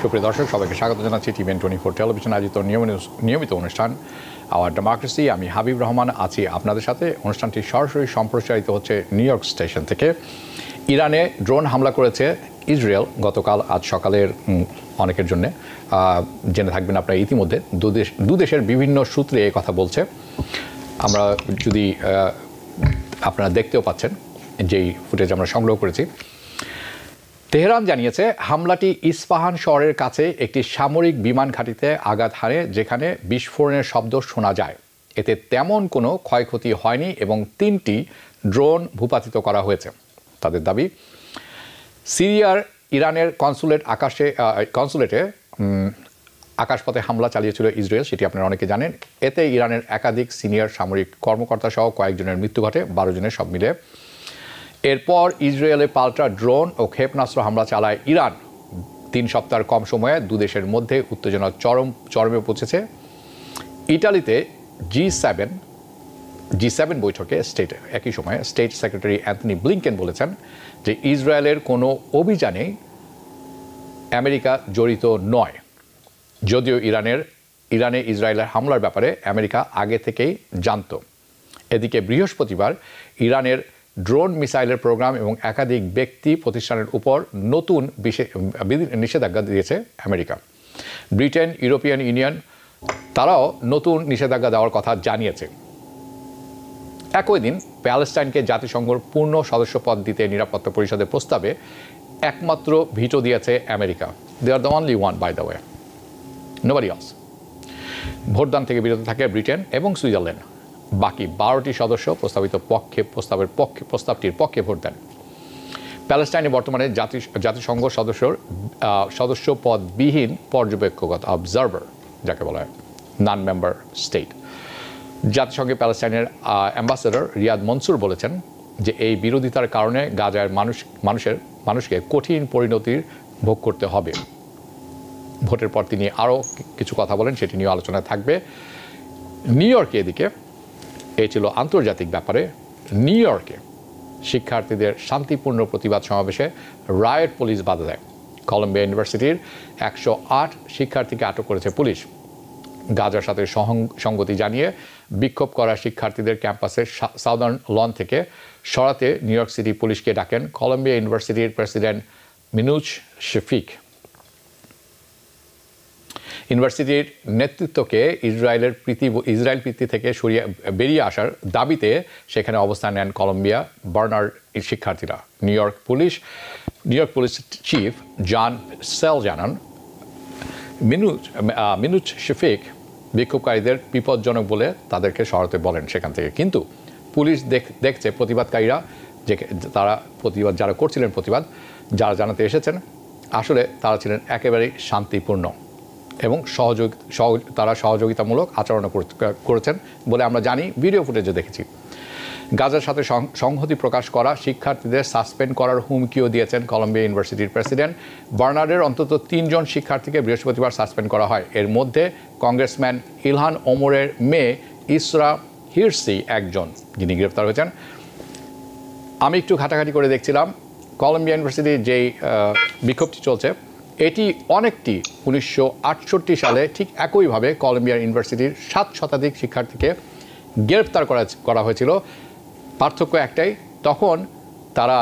সুপ্রিয় দর্শক, সবাইকে স্বাগত জানাচ্ছি টিভিএন 24 টেলিভিশন আয়োজিত নিয়মিত অনুষ্ঠান আওয়ার ডেমোক্রেসি। আমি হাবিব রহমান আছি আপনাদের সাথে। অনুষ্ঠানটি সরাসরি সম্প্রচারিত হচ্ছে নিউ ইয়র্ক স্টেশন থেকে। ইরানে ড্রোন হামলা করেছে ইসরায়েল গতকাল, আজ সকালের অনেকের জন্য জেনে থাকবেন আপনারা ইতিমধ্যে। দু দেশের বিভিন্ন সূত্রে এই কথা বলছে। আমরা যদি আপনারা দেখতেও পাচ্ছেন যেই ফুটেজ আমরা সংগ্রহ করেছি। তেহরান জানিয়েছে হামলাটি ইস্পাহান শহরের কাছে একটি সামরিক বিমান ঘাঁটিতে আঘাত হানে, যেখানে বিস্ফোরণের শব্দ শোনা যায়। এতে তেমন কোনো ক্ষয়ক্ষতি হয়নি এবং 3টি ড্রোন ভূপাতিত করা হয়েছে। তাদের দাবি, সিরিয়ার ইরানের কনসুলেটে আকাশপথে হামলা চালিয়েছিল ইসরায়েল, সেটি আপনারা অনেকে জানেন। এতে ইরানের একাধিক সিনিয়র সামরিক কর্মকর্তা সহ কয়েকজনের মৃত্যু ঘটে, 12 জনের সব মিলে। এরপর ইসরায়েলে পাল্টা ড্রোন ও ক্ষেপণাস্ত্র হামলা চালায় ইরান। 3 সপ্তাহের কম সময়ে দু দেশের মধ্যে উত্তেজনা চরমে পৌঁছেছে। ইটালিতে G7 বৈঠকে একই সময়ে স্টেট সেক্রেটারি অ্যান্থনি ব্লিংকেন বলেছেন যে ইসরায়েলের কোনো অভিযানে আমেরিকা জড়িত নয়, যদিও ইরানে ইসরায়েলের হামলার ব্যাপারে আমেরিকা আগে থেকেই জানত। এদিকে বৃহস্পতিবার ইরানের ড্রোন মিসাইলের প্রোগ্রাম এবং একাধিক ব্যক্তি প্রতিষ্ঠানের উপর নতুন নিষেধাজ্ঞা দিয়েছে আমেরিকা। ব্রিটেন, ইউরোপিয়ান ইউনিয়ন তারাও নতুন নিষেধাজ্ঞা দেওয়ার কথা জানিয়েছে। একই দিন প্যালেস্টাইনকে জাতিসংঘের পূর্ণ সদস্যপদ দিতে নিরাপত্তা পরিষদের প্রস্তাবে একমাত্র ভিটো দিয়েছে America. They are the only one, by the way, nobody else. ভোটদান থেকে বিরত থাকে ব্রিটেন এবং সুইজারল্যান্ড। বাকি 12টি সদস্য প্রস্তাবটির পক্ষে ভোট দেন। প্যালেস্টাইনে বর্তমানে জাতিসংঘ সদস্যপদবিহীন পর্যবেক্ষক, অবজারভার যাকে বলা হয়, নন মেম্বার স্টেট। জাতিসংঘে প্যালেস্টাইনের অ্যাম্বাসেডর রিয়াদ মনসুর বলেছেন যে এই বিরোধিতার কারণে গাজার মানুষকে কঠিন পরিণতির ভোগ করতে হবে। ভোটের পর তিনি আরও কিছু কথা বলেন, সেটি নিয়ে আলোচনায় থাকবে। নিউ ইয়র্কে এদিকে এই ছিল আন্তর্জাতিক ব্যাপারে। নিউ ইয়র্কে শিক্ষার্থীদের শান্তিপূর্ণ প্রতিবাদ সমাবেশে রায়ট পুলিশ বাধা দেয়। কলম্বিয়া ইউনিভার্সিটির 108 শিক্ষার্থীকে আটক করেছে পুলিশ। গাজার সাথে সংগতি জানিয়ে বিক্ষোভ করা শিক্ষার্থীদের ক্যাম্পাসের সাউদার্ন লন থেকে সরাতে নিউ ইয়র্ক সিটি পুলিশকে ডাকেন কলম্বিয়া ইউনিভার্সিটির প্রেসিডেন্ট মিনুচ শফিক। ইউনিভার্সিটির নেতৃত্বকে ইসরায়েল প্রীতি থেকে বেরিয়ে আসার দাবিতে সেখানে অবস্থান নেন কলম্বিয়া বার্নার শিক্ষার্থীরা। নিউ ইয়র্ক পুলিশ চিফ জন সেল জানান, মিনুচ শফিক বিক্ষোভকারীদের বিপজ্জনক বলে তাদেরকে সরাতে বলেন সেখান থেকে। কিন্তু পুলিশ দেখছে প্রতিবাদকারীরা যারা করছিলেন যারা জানাতে এসেছেন, আসলে তারা ছিলেন একেবারেই শান্তিপূর্ণ এবং তারা সহযোগিতামূলক আচরণ করেছেন বলে আমরা জানি, ভিডিও ফুটেজে দেখেছি। গাজার সাথে সংহতি প্রকাশ করা শিক্ষার্থীদের সাসপেন্ড করার হুমকিও দিয়েছেন কলম্বিয়া ইউনিভার্সিটির প্রেসিডেন্ট। বার্নার্ডের অন্তত 3 জন শিক্ষার্থীকে বৃহস্পতিবার সাসপেন্ড করা হয়। এর মধ্যে কংগ্রেসম্যান ইলহান ওমরের মেয়ে ইসরা হিরসি একজন, যিনি গ্রেপ্তার হয়েছেন। আমি একটু ঘাটাঘাটি করে দেখছিলাম, কলম্বিয়া ইউনিভার্সিটির যেই বিক্ষোভটি চলছে, এটি অনেকটি 1968 সালে ঠিক একইভাবে কলম্বিয়া ইউনিভার্সিটির 7 শতাধিক শিক্ষার্থীকে গ্রেপ্তার করা হয়েছিল। পার্থক্য একটাই, তখন তারা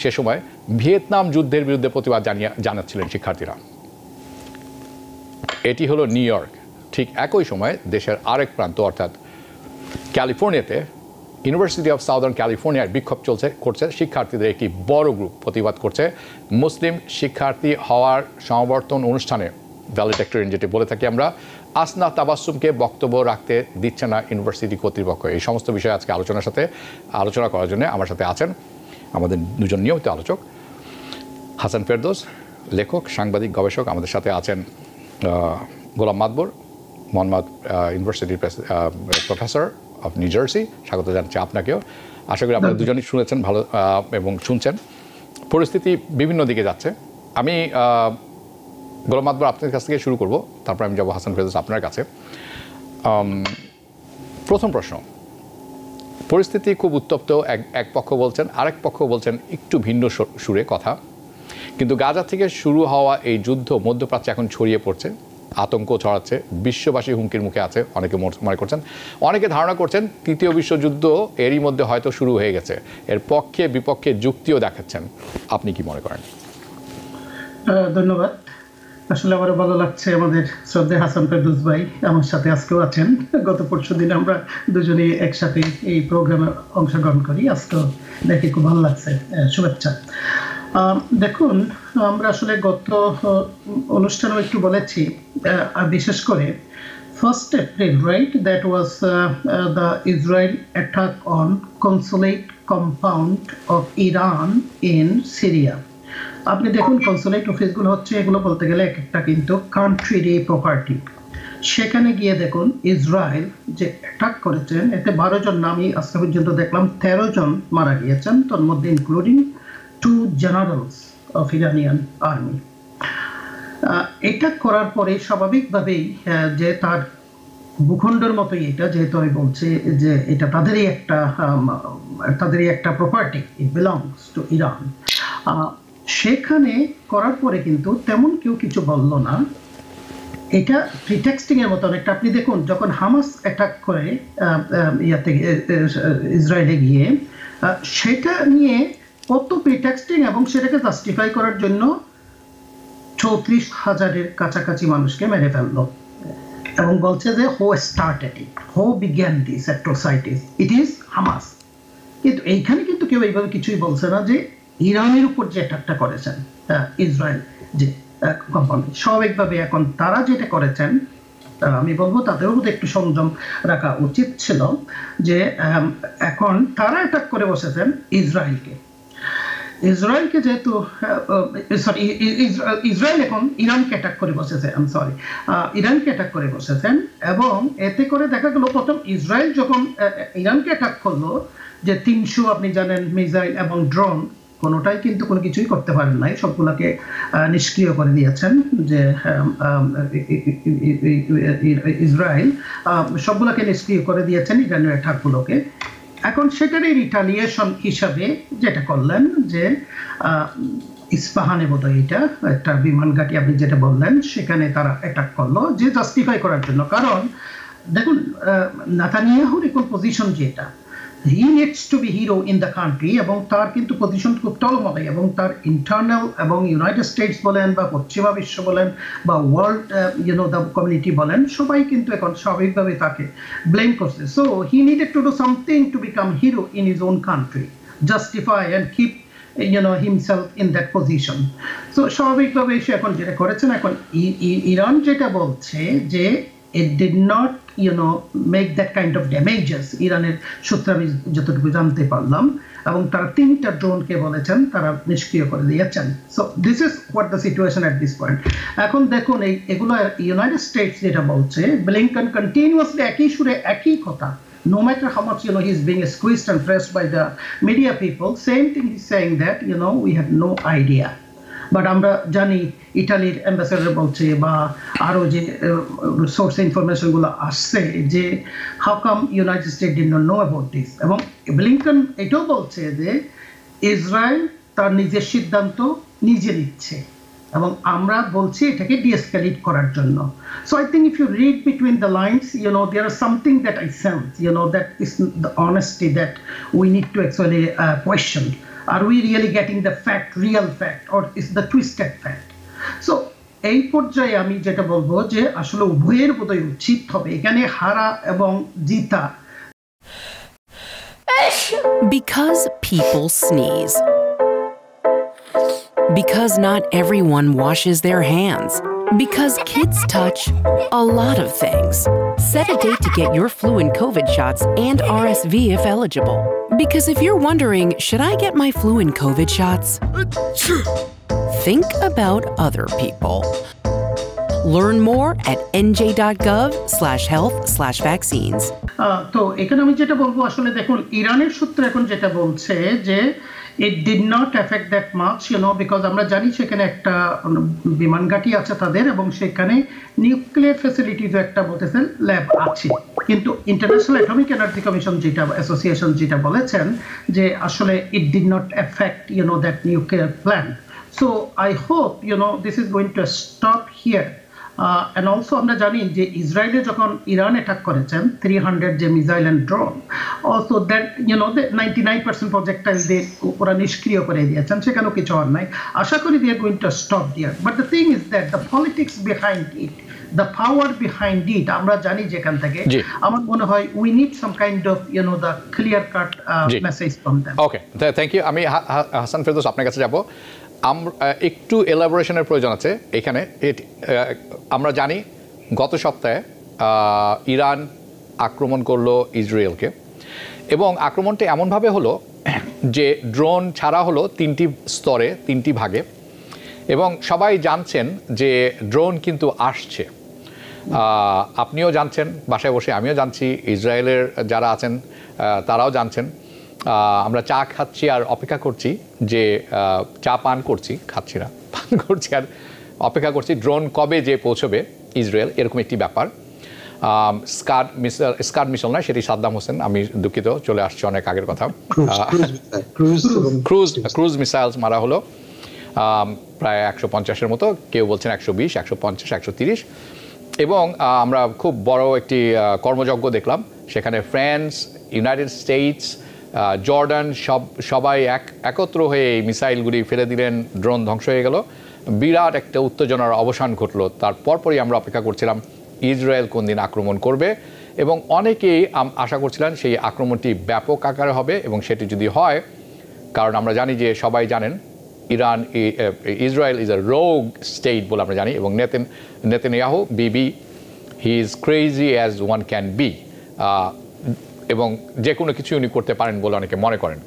সে সময় ভিয়েতনাম যুদ্ধের বিরুদ্ধে প্রতিবাদ জানাচ্ছিলেন শিক্ষার্থীরা। এটি হলো নিউ ইয়র্ক। ঠিক একই সময় দেশের আরেক প্রান্ত অর্থাৎ ক্যালিফোর্নিয়াতে ইউনিভার্সিটি অফ সাউদার্ন ক্যালিফোর্নিয়ার বিক্ষোভ করছে। শিক্ষার্থীদের একটি বড় গ্রুপ প্রতিবাদ করছে মুসলিম শিক্ষার্থী হওয়ার সমাবর্তন অনুষ্ঠানে, ভ্যালেডিক্টোরিয়ান যেটি বলে থাকি আমরা, আসনা তাবাসসুমকে বক্তব্য রাখতে দিচ্ছে না ইউনিভার্সিটি কর্তৃপক্ষ। এই সমস্ত বিষয়ে আজকে আলোচনা করার জন্য আমার সাথে আছেন আমাদের 2 জন নিয়মিত আলোচক। হাসান ফেরদৌস, লেখক, সাংবাদিক, গবেষক। আমাদের সাথে আছেন গোলাম মাদবর, মোহাম্মদ ইউনিভার্সিটির প্রফেসর অফ নিউ জার্সি। স্বাগত জানাচ্ছি আপনাকেও। আশা করি আপনারা 2জনই শুনেছেন ভালো এবং শুনছেন। পরিস্থিতি বিভিন্ন দিকে যাচ্ছে। আমি গোলাম মাদবর আপনার কাছ থেকে শুরু করব, তারপর আমি যাব হাসান ফেরদৌস আপনার কাছে। প্রথম প্রশ্ন, পরিস্থিতি খুব উত্তপ্ত, এক পক্ষ বলছেন, আরেক পক্ষ বলছেন একটু ভিন্ন সুরে কথা। কিন্তু গাজা থেকে শুরু হওয়া এই যুদ্ধ মধ্যপ্রাচ্যে এখন ছড়িয়ে পড়ছে, আতঙ্ক ছড়াচ্ছে, বিশ্ববাসী হুমকির মুখে আছে অনেকে মনে করছেন। অনেকে ধারণা করছেন তৃতীয় বিশ্বযুদ্ধ এরই মধ্যে হয়তো শুরু হয়ে গেছে। এর পক্ষে বিপক্ষে যুক্তিও দেখাচ্ছেন। আপনি কি মনে করেন? ধন্যবাদ। আসলে আমারও ভালো লাগছে, আমাদের শ্রদ্ধেয় হাসান ফেরদৌস ভাই আমার সাথে আজকেও আছেন। গত পরশু দিন আমরা দুজনেই একসাথে এই প্রোগ্রামে অংশগ্রহণ করি, আজকেও দেখে খুব ভালো লাগছে। শুভেচ্ছা। দেখুন, আমরা আসলে গত অনুষ্ঠানেও একটু বলেছি, বিশেষ করে 1st April, right? That was the Israel attack on consulate compound of Iran in Syria. আপনি দেখুন কনসুলেট অফিসগুলো হচ্ছে, এগুলো বলতে গেলে এক একটা কিন্তু কান্ট্রির প্রপার্টি। সেখানে গিয়ে দেখুন ইসরায়েল যে অ্যাটাক করেছেন, এতে 12 জন, আমি আজকে পর্যন্ত দেখলাম 13 জন মারা গিয়েছেন, তার মধ্যে including 2 generals of Iranian army. এটা করার পরে স্বাভাবিকভাবেই যে তার ভূখণ্ডের মতোই এটা, যেহেতু আমি বলছি যে এটা তাদেরই একটা property, it belongs to Iran. সেখানে করার পরে কিন্তু তেমন কেউ কিছু বলল না, এটা প্রিটেক্সটিং এর মতো অনেকটা। আপনি দেখুন যখন হামাস অ্যাটাক করে ইসরায়েলে গিয়ে, সেটা নিয়ে কত প্রিটেক্সটিং, এবং সেটাকে জাস্টিফাই করার জন্য 34,000-এর কাছাকাছি মানুষকে মেরে ফেললো এবং বলছে যে হো started it, who began this atrocities, it is Hamas. কিন্তু এইখানে কিন্তু কেউ এইভাবে কিছুই বলছে না যে ইরানের উপর যে অ্যাটাকটা করেছেন ইসরায়েল যে কোম্পানি, স্বাভাবিকভাবে এখন তারা যেটা করেছেন, আমি বলবো তাদেরও একটু সংযম রাখা উচিত ছিল, যে এখন তারা অ্যাটাক করে বসেছেন ইসরায়েলকে, যেহেতু ইসরায়েল এখন ইরানকে অ্যাটাক করে বসেছে, ইরানকে অ্যাটাক করে বসেছেন। এবং এতে করে দেখা গেল প্রথম ইসরায়েল যখন ইরানকে অ্যাটাক করলো, যে 300 আপনি জানেন মিসাইল এবং ড্রোন, কোনোটাই কিন্তু কোনো কিছুই করতে পারেন নাই, সবগুলোকে নিষ্ক্রিয় করে দিয়েছেন, যে ইসরায়েল সবগুলোকে নিষ্ক্রিয় করে দিয়েছেন ইরানের অ্যাটাকগুলোকে। এখন সেটারই রিটালিয়েশন হিসাবে যেটা করলেন, যে ইস্পাহানে বোধহয় এটা একটা বিমান ঘাঁটি আপনি যেটা বললেন, সেখানে তারা অ্যাটাক করলো, যে জাস্টিফাই করার জন্য। কারণ দেখুন নেতানিয়াহুর এখন পজিশন যেটা, he needs to be hero in the country, এবং তার কিন্তু পজিশন খুব টলমলে, এবং তার ইন্টারনাল এবং ইউনাইটেড স্টেটস বলেন বা পশ্চিমা বিশ্ব বলেন বা ওয়ার্ল্ড দ্য কমিউনিটি বলেন, সবাই কিন্তু এখন স্বাভাবিকভাবে তাকে ব্লেম করছে। So he needed to do something to become hero in his own country, justify and keep himself in that position. So স্বাভাবিকভাবে সে এখন যেটা করেছেন, এখন ইরান যেটা বলছে যে it did not make that kind of damages, ইরানের সূত্রে আমি যতটুকু জানতে পারলাম, এবং তারা 3টা ড্রোনকে বলেছেন তারা নিষ্ক্রিয় করে দিয়েছেন। So this is what the situation at this point. এখন দেখুন এগুলো ইউনাইটেড স্টেটস যেটা বলছে, ব্লিংকন কন্টিনিউয়াসলি একই সুরে একই কথা, no matter how much he's being squeezed and pressed by the media people, same thing he's saying that we have no idea. But আমরা জানি ইটালির অ্যাম্বাসেডর বলছে, বা আরও যে সোর্স ইনফরমেশনগুলো আসছে, যে how come United State did not know about this. এবং ব্লিংকন এটাও বলছে যে ইসরায়েল তার নিজের সিদ্ধান্ত নিজে নিচ্ছে, এবং আমরা বলছি এটাকে ডিএসকেলেট করার জন্য। So I think if you read between the lines, there are something that I sense, that is the honesty that we need to actually question. Are we really getting the fact, real fact, or is the twisted fact? So এই পর্যায়ে আমি যেটা বলবো, যে আসলে উভয়ের বোধহয় উচিত হবে এখানে হারা এবং জিতা। Because people sneeze. Because not everyone washes their hands. Because kids touch a lot of things. Set a date to get your flu and COVID shots and RSV if eligible. Because if you're wondering, should I get my flu and COVID shots? Think about other people. Learn more at nj.gov/health/vaccines. তো এখানে আমি যেটা বলবো, আসলে দেখুন ইরানের সূত্র এখন যেটা বলছে যে it did not affect that much, because আমরা জানি সেখানে একটা বিমান ঘাঁটি আছে তাদের, এবং সেখানে নিউক্লিয়ার ফ্যাসিলিটিজও একটা বলতেছেন ল্যাব আছে। কিন্তু ইন্টারন্যাশনাল অ্যাটমিক এনার্জি কমিশন যেটা অ্যাসোসিয়েশন যেটা বলেছেন, যে আসলে it did not affect that nuclear plant. So I hope this is going to stop here. And also আমরা জানি যে ইসরায়েলে যখন ইরান অ্যাটাক করেছেন 300 যে missile and drone, also that the 99% projectile দিয়ে ওরা নিষ্ক্রিয় করে দিয়েছেন, সেখানেও কিছু হওয়ার নাই। আশা করি they are going to stop there. But the thing is that the politics behind it, the power behind it, আমরা জানি যেখান থেকে, আমার মনে হয় we need some kind of the clear cut message from them. Okay, thank you. আমি হাসান ফেরদৌস আপনার কাছে যাব। একটু এলাবোরেশনের প্রয়োজন আছে এখানে। আমরা জানি গত সপ্তাহে ইরান আক্রমণ করলো ইসরায়েলকে, এবং আক্রমণটা এমনভাবে হলো যে ড্রোন ছাড়া হলো 3টি স্তরে, 3টি ভাগে, এবং সবাই জানছেন যে ড্রোন কিন্তু আসছে। আপনিও জানছেন বাসায় বসে, আমিও জানছি, ইসরায়েলের যারা আছেন তারাও জানছেন। আমরা চা খাচ্ছি আর অপেক্ষা করছি যে চা পান করছি, খাচ্ছি না, পান করছি আর অপেক্ষা করছি ড্রোন কবে যে পৌঁছবে ইসরায়েল, এরকম একটি ব্যাপার। স্কাড মিসাইল নয়, সেটি সাদ্দাম হোসেন, আমি দুঃখিত, চলে আসছে অনেক আগের কথা। ক্রুজ মিসাইলস মারা হলো প্রায় 150-এর মতো, কেউ বলছেন 120, 150, 130। এবং আমরা খুব বড় একটি কর্মযজ্ঞ দেখলাম সেখানে। ফ্রান্স, ইউনাইটেড স্টেটস, জর্ডান সবাই একত্র হয়ে এই মিসাইলগুলি ফেলে দিলেন, ড্রোন ধ্বংস হয়ে গেল, বিরাট একটা উত্তেজনার অবসান ঘটল। তার পরপরই আমরা অপেক্ষা করছিলাম ইসরায়েল কোন দিন আক্রমণ করবে, এবং অনেকেই আশা করছিলেন সেই আক্রমণটি ব্যাপক আকারে হবে, এবং সেটি যদি হয়, কারণ আমরা জানি যে সবাই জানেন ইসরায়েল ইজ আ রোগ স্টেট বলে আমরা জানি, এবং Netanyahu Bibi he is crazy as one can be, এবং যে কোনো কিছু উনি করতে পারেন বলে অনেকে মনে করেন।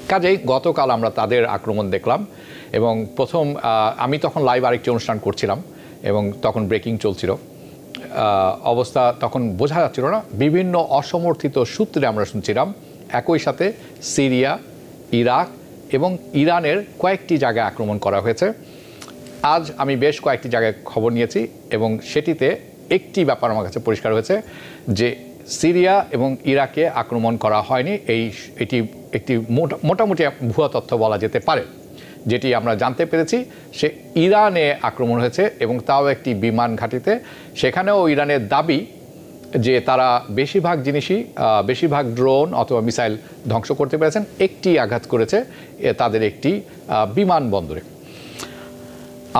কাজেই গতকাল আমরা তাদের আক্রমণ দেখলাম, এবং প্রথম আমি তখন লাইভ আরেকটি অনুষ্ঠান করছিলাম, এবং তখন ব্রেকিং চলছিল, অবস্থা তখন বোঝা যাচ্ছিল না। বিভিন্ন অসমর্থিত সূত্রে আমরা শুনছিলাম একই সাথে সিরিয়া, ইরাক এবং ইরানের কয়েকটি জায়গায় আক্রমণ করা হয়েছে। আজ আমি বেশ কয়েকটি জায়গায় খবর নিয়েছি, এবং সেটিতে একটি ব্যাপার আমার কাছে পরিষ্কার হয়েছে যে সিরিয়া এবং ইরাকে আক্রমণ করা হয়নি। এটি একটি মোটামুটি ভুয়া তথ্য বলা যেতে পারে। যেটি আমরা জানতে পেরেছি সে ইরানে আক্রমণ হয়েছে, এবং তাও একটি বিমান ঘাঁটিতে। সেখানেও ইরানের দাবি যে তারা বেশিরভাগ ড্রোন অথবা মিসাইল ধ্বংস করতে পেরেছেন, একটি আঘাত করেছে তাদের একটি বিমানবন্দরে।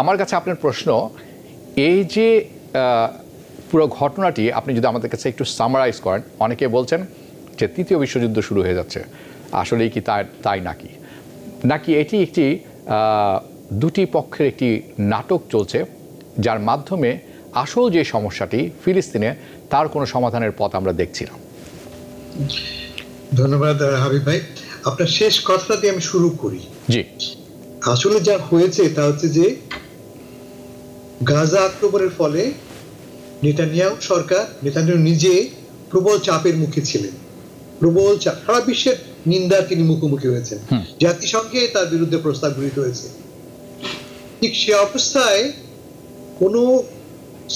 আমার কাছে আপনার প্রশ্ন, এই যে পুরো ঘটনাটি আপনি যদি আমাদের কাছে একটু সামারাইজ করেন। অনেকে বলছেন যে তৃতীয় বিশ্বযুদ্ধ শুরু হয়ে যাচ্ছে, আসলেই কি তাই নাকি এটি একটি দুটি পক্ষের একটি নাটক চলছে, যার মাধ্যমে আসল যে সমস্যাটি ফিলিস্তিনে তার কোনো সমাধানের পথ আমরা দেখছি না? ধন্যবাদ হাবিব ভাই। আপনার শেষ কথাটা দিয়ে আমি শুরু করি। জি, আসলে যা হয়েছে তা হচ্ছে যে গাজা আক্রমণের ফলে নেতানিয়াহু সরকার, নেতানিয়াহু নিজে প্রবল চাপের মুখে ছিলেন, প্রবল চাপ, সারা বিশ্বের নিন্দার তিনি মুখোমুখি হয়েছেন, জাতিসংঘে তার বিরুদ্ধে প্রস্তাব গৃহীত হয়েছে। ঠিক সে অবস্থায় কোনো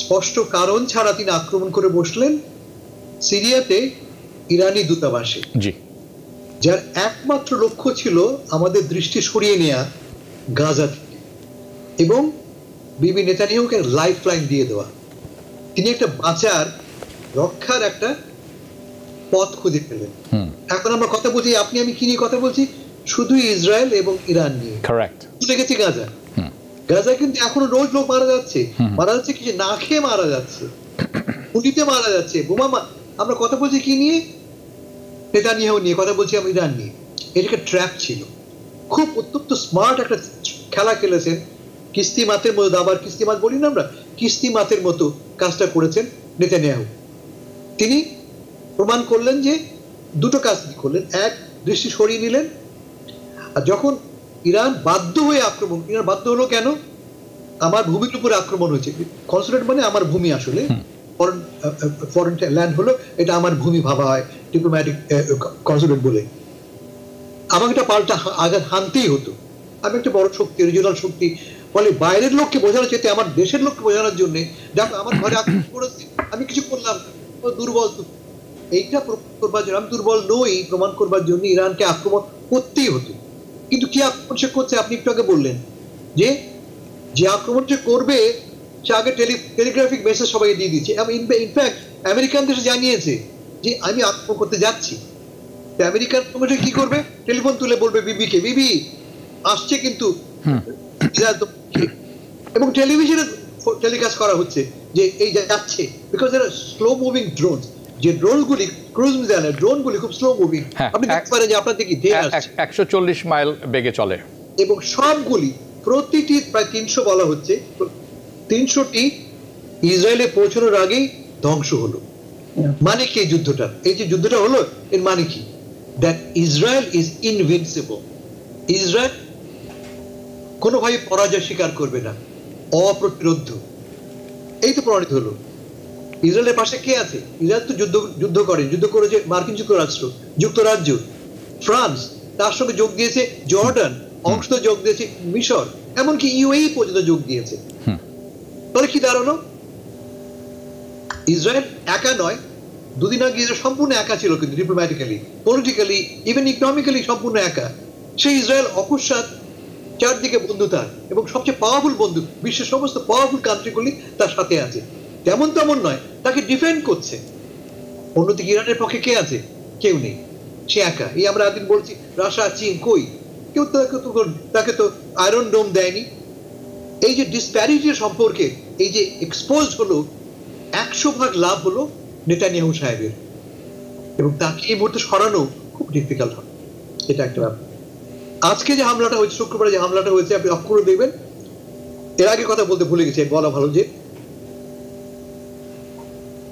স্পষ্ট কারণ ছাড়া তিনি আক্রমণ করে বসলেন সিরিয়াতে ইরানি দূতাবাসে, যার একমাত্র লক্ষ্য ছিল আমাদের দৃষ্টি সরিয়ে নেওয়া গাজা থেকে, এবং বিবি নেতানিয়াহুকে লাইফ লাইন দিয়ে দেওয়া। তিনি একটা রক্ষার একটা পথ খুঁজে পেলেন। এখন আমরা কথা বলছি, আমি কি নিয়ে কথা বলছি? শুধু ইসরায়েল এবং ইরান নিয়ে। ভুলে গেছি গাজা কিন্তু এখনো রোজ লোক মারা যাচ্ছে কিছু না খেয়ে মারা যাচ্ছে, গুলিতে মারা যাচ্ছে, বোমা। আমরা কথা বলছি কি নিয়ে? নেতানিয়াহু নিয়ে কথা বলছি, আমি ইরান নিয়ে। এটা একটা ট্র্যাপ ছিল, খুব অত্যন্ত স্মার্ট একটা খেলা খেলেছেন। কিস্তি মাতের মতো, আবার কিস্তি মাত বলি না আমরা, কিস্তি মাতের মতো কাজটা করেছেন নেতানিয়াহু। তিনি প্রমাণ করলেন যে দুটো কাজ করলেন। এক, দৃষ্টি সরিয়ে নিলেন, আর যখন ইরান বাধ্য হয়ে ইরান বাধ্য হলো কেন? আমার ভূমির উপরে আক্রমণ হয়েছে। কনসুলেট মানে আমার ভূমি, আসলে ফরেন ল্যান্ড হলো, এটা আমার ভূমি ভাবা হয় ডিপ্লোম্যাটিক কনসুলেট বলে। আমাকে একটা পাল্টা আঘাত হানতেই হতো। আমি একটা বড় শক্তি, রিজিওনাল শক্তি, ফলে বাইরের লোককে বোঝানোর চেয়ে আমার দেশের লোককে বোঝানোর জন্য, দেখো আমার ঘরে আক্রমণ করেছে, আমি কিছু করলাম, দুর্বল। এইটা প্রমাণ করবার জন্য, আমি দুর্বল নই প্রমাণ করবার জন্য ইরানকে আক্রমণ করতেই হতো। কিন্তু কি আক্রমণ সে করছে? আপনি একটু আগে বললেন যে যে আক্রমণ যে করবে সে আগে টেলিগ্রাফিক মেসেজ সবাই দিয়ে দিচ্ছে। ইনফ্যাক্ট আমেরিকান দেশে জানিয়েছে যে আমি আক্রমণ করতে যাচ্ছি। আমেরিকান কি করবে, টেলিফোন তুলে বলবে বিবিকে, বিবি আসছে কিন্তু, এবং টেলিভিশনে টেলিকাস্ট করা হচ্ছে যে এই যাচ্ছে, বিকজ এরা স্লো মুভিং ড্রোন, যে ড্রোনগুলি ক্রুজ মিসাইলের ড্রোনগুলি খুব স্লো মুভিং, আপনি দেখতে পারেন যে আপনার দিকে ধেয়ে আসছে 140 মাইল বেগে চলে, এবং সবগুলি প্রতিটি প্রায় 300 বলা হচ্ছে, 300টি ইসরায়েলে পৌঁছানোর আগেই ধ্বংস হলো। মানে কি এই যুদ্ধটা, এই যে যুদ্ধটা হলো এর মানে কি, that Israel is invincible, Israel কোনোভাবে পরাজয় স্বীকার করবে না, অপ্রতিরোধ। এই তো প্রমাণিত হলো। ইসরায়েলের পাশে কে আছে? ইসরায়েল তো যুদ্ধ করেছে মার্কিন যুক্তরাজ্য, ফ্রান্স, তার সঙ্গে যোগ দিয়েছে জর্ডান, অংশ যোগ দিয়েছে মিশর, এমনকি ইউএই পর্যন্ত যোগ দিয়েছে। তাহলে কি দাঁড়ালো? ইসরায়েল একা নয়, দুদিন আগে ইসরায়েল সম্পূর্ণ একা ছিল, কিন্তু ডিপ্লোম্যাটিক্যালি, পলিটিক্যালি, ইভেন ইকোনমিক্যালি সম্পূর্ণ একা। সেই ইসরায়েল অকস্মাৎ চারদিকে বন্ধু তার, এবং সবচেয়ে পাওয়ারফুল বন্ধু, বিশ্বের সমস্ত পাওয়ারফুল কান্ট্রিগুলি তার সাথে আছে। তেমন নয়, তাকে ডিফেন্ড করছে। অন্যদিকে ইরানের পক্ষে কে আছে? কেউ নেই, সে একা। এই আমরা একদিন বলছি রাশিয়া, চীন, কই কেউ তাকে তো আয়রন ডোম দেয়নি। এই যে ডিসপ্যারিটি সম্পর্কে এই যে এক্সপোজড হলো, 100 ভাগ লাভ হলো নেতানিয়াহু সাহেবের, এবং তাকে এই মুহূর্তে সরানো খুব ডিফিকাল্ট হবে। এটা একটা ব্যাপার। আজকে যে হামলাটা হয়েছে, শুক্রবারে যে হামলাটা হয়েছে, আপনি অফ করে দেখবেন, এর আগে কথা বলতে ভুলে গেছি, বলা ভালো যে